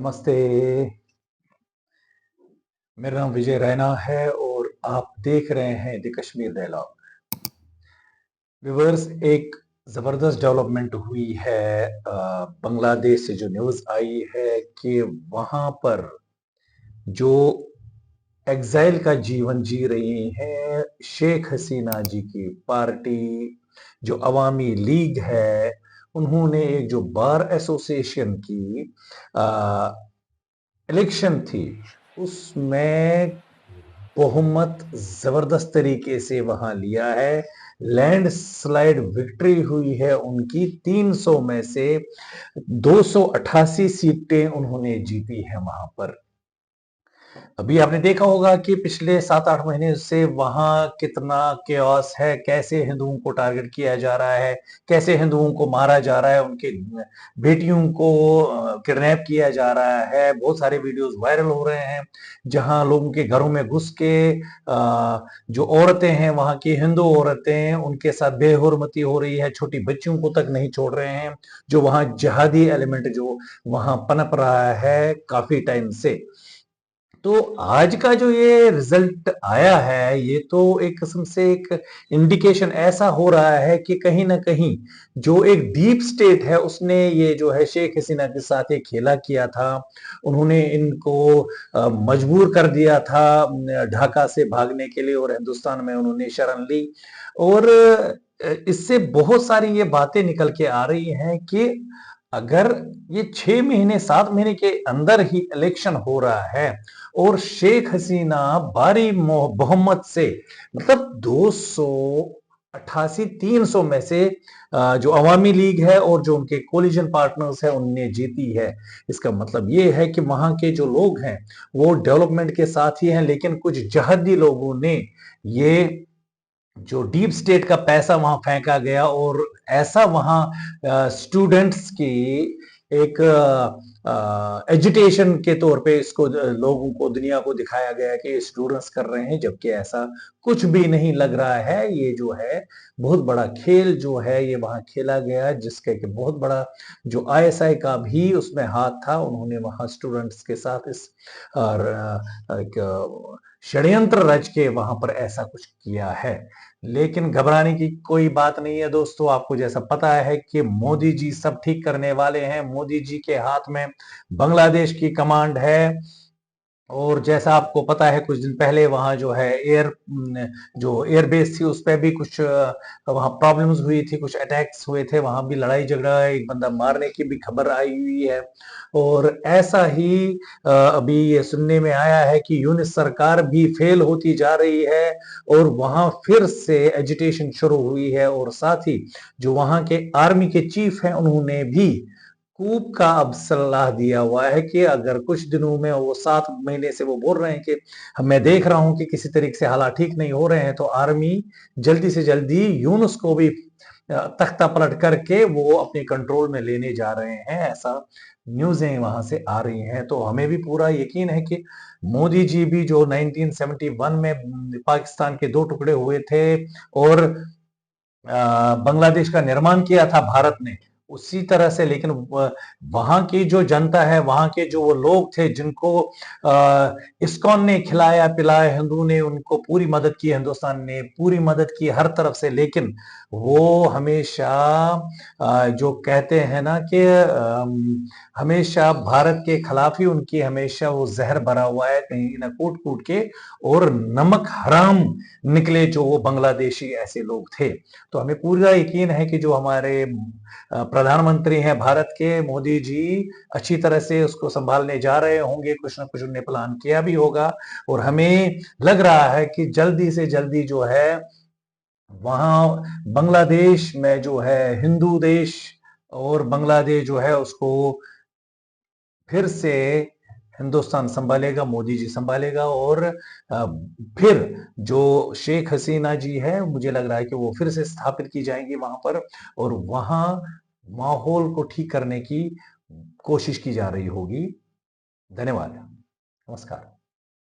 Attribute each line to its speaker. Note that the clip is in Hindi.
Speaker 1: नमस्ते। मेरा नाम विजय रैना है और आप देख रहे हैं द कश्मीर डायलॉग। व्यूअर्स, एक जबरदस्त डेवलपमेंट हुई है। बांग्लादेश से जो न्यूज़ आई है कि वहां पर जो एग्जाइल का जीवन जी रही हैं शेख हसीना जी की पार्टी, जो अवामी लीग है, उन्होंने एक जो बार एसोसिएशन की इलेक्शन थी, उसमें बहुमत जबरदस्त तरीके से वहां लिया है। लैंडस्लाइड विक्ट्री हुई है उनकी। 300 में से 288 सीटें उन्होंने जीती हैं वहां पर। अभी आपने देखा होगा कि पिछले 7-8 महीने से वहां कितना केओस है, कैसे हिंदुओं को टारगेट किया जा रहा है, कैसे हिंदुओं को मारा जा रहा है, उनके बेटियों को किडनैप किया जा रहा है। बहुत सारे वीडियोस वायरल हो रहे हैं जहां लोगों के घरों में घुस के जो औरतें हैं, वहां की हिंदू औरतें, उनके साथ बेहुरमती हो रही है, छोटी बच्चियों को तक नहीं छोड़ रहे हैं। जो वहां जिहादी एलिमेंट जो वहां पनप रहा है काफी टाइम से। तो आज का जो ये रिजल्ट आया है, ये तो एक किस्म से एक इंडिकेशन ऐसा हो रहा है कि कहीं ना कहीं जो एक डीप स्टेट है उसने ये जो है शेख हसीना के साथ ये खेला किया था। उन्होंने इनको मजबूर कर दिया था ढाका से भागने के लिए, और हिंदुस्तान में उन्होंने शरण ली। और इससे बहुत सारी ये बातें निकल के आ रही हैं कि अगर ये 6 महीने 7 महीने के अंदर ही इलेक्शन हो रहा है और शेख हसीना भारी बहुमत से, मतलब 288 300 में से जो अवामी लीग है और जो उनके कोलिजन पार्टनर्स है उनने जीती है। इसका मतलब ये है कि वहां के जो लोग हैं वो डेवलपमेंट के साथ ही हैं, लेकिन कुछ जहदी लोगों ने ये जो डीप स्टेट का पैसा वहां फेंका गया, और ऐसा वहां स्टूडेंट्स की एक एजुटेशन के तौर पे इसको लोगों को, दुनिया को दिखाया गया कि स्टूडेंट्स कर रहे हैं, जबकि ऐसा कुछ भी नहीं लग रहा है। ये जो है बहुत बड़ा खेल जो है ये वहां खेला गया, जिसके कि बहुत बड़ा जो आईएसआई का भी उसमें हाथ था। उन्होंने वहां स्टूडेंट्स के साथ इस एक षड्यंत्र रच के वहां पर ऐसा कुछ किया है। लेकिन घबराने की कोई बात नहीं है दोस्तों। आपको जैसा पता है कि मोदी जी सब ठीक करने वाले हैं। मोदी जी के हाथ में बांग्लादेश की कमांड है। और जैसा आपको पता है, कुछ दिन पहले वहां जो है जो एयरबेस थी उस पर भी कुछ वहां प्रॉब्लम्स हुई थी, कुछ अटैक्स हुए थे, वहां भी लड़ाई झगड़ा, एक बंदा मारने की भी खबर आई हुई है। और ऐसा ही अभी ये सुनने में आया है कि यूनिस सरकार भी फेल होती जा रही है और वहां फिर से एजिटेशन शुरू हुई है। और साथ ही जो वहां के आर्मी के चीफ हैं उन्होंने भी कूप का अब सलाह दिया हुआ है कि अगर कुछ दिनों में, वो 7 महीने से वो बोल रहे हैं कि मैं देख रहा हूं कि किसी तरीके से हालात ठीक नहीं हो रहे हैं, तो आर्मी जल्दी से जल्दी यूनुस को भी तख्ता पलट करके वो अपने कंट्रोल में लेने जा रहे हैं। ऐसा न्यूज़ें वहां से आ रही हैं। तो हमें भी पूरा यकीन है कि मोदी जी भी जो 1971 में पाकिस्तान के दो टुकड़े हुए थे और बांग्लादेश का निर्माण किया था भारत ने, उसी तरह से, लेकिन वहां की जो जनता है, वहां के जो वो लोग थे जिनको इस्कॉन ने खिलाया पिलाया, हिंदू ने उनको पूरी मदद की, हिंदुस्तान ने पूरी मदद की हर तरफ से, लेकिन वो हमेशा जो कहते हैं ना कि हमेशा भारत के खिलाफ ही उनकी हमेशा वो जहर भरा हुआ है, कहीं ना कूट कूट के। और नमक हराम निकले जो वो बांग्लादेशी ऐसे लोग थे। तो हमें पूरा यकीन है कि जो हमारे प्रधानमंत्री हैं भारत के, मोदी जी, अच्छी तरह से उसको संभालने जा रहे होंगे। कुछ ना कुछ उन्होंने प्लान किया भी होगा। और हमें लग रहा है कि जल्दी से जल्दी जो है वहां बांग्लादेश में जो है हिंदू देश, और बांग्लादेश जो है उसको फिर से हिंदुस्तान संभालेगा, मोदी जी संभालेगा। और फिर जो शेख हसीना जी है, मुझे लग रहा है कि वो फिर से स्थापित की जाएंगी वहां पर, और वहां माहौल को ठीक करने की कोशिश की जा रही होगी। धन्यवाद। नमस्कार।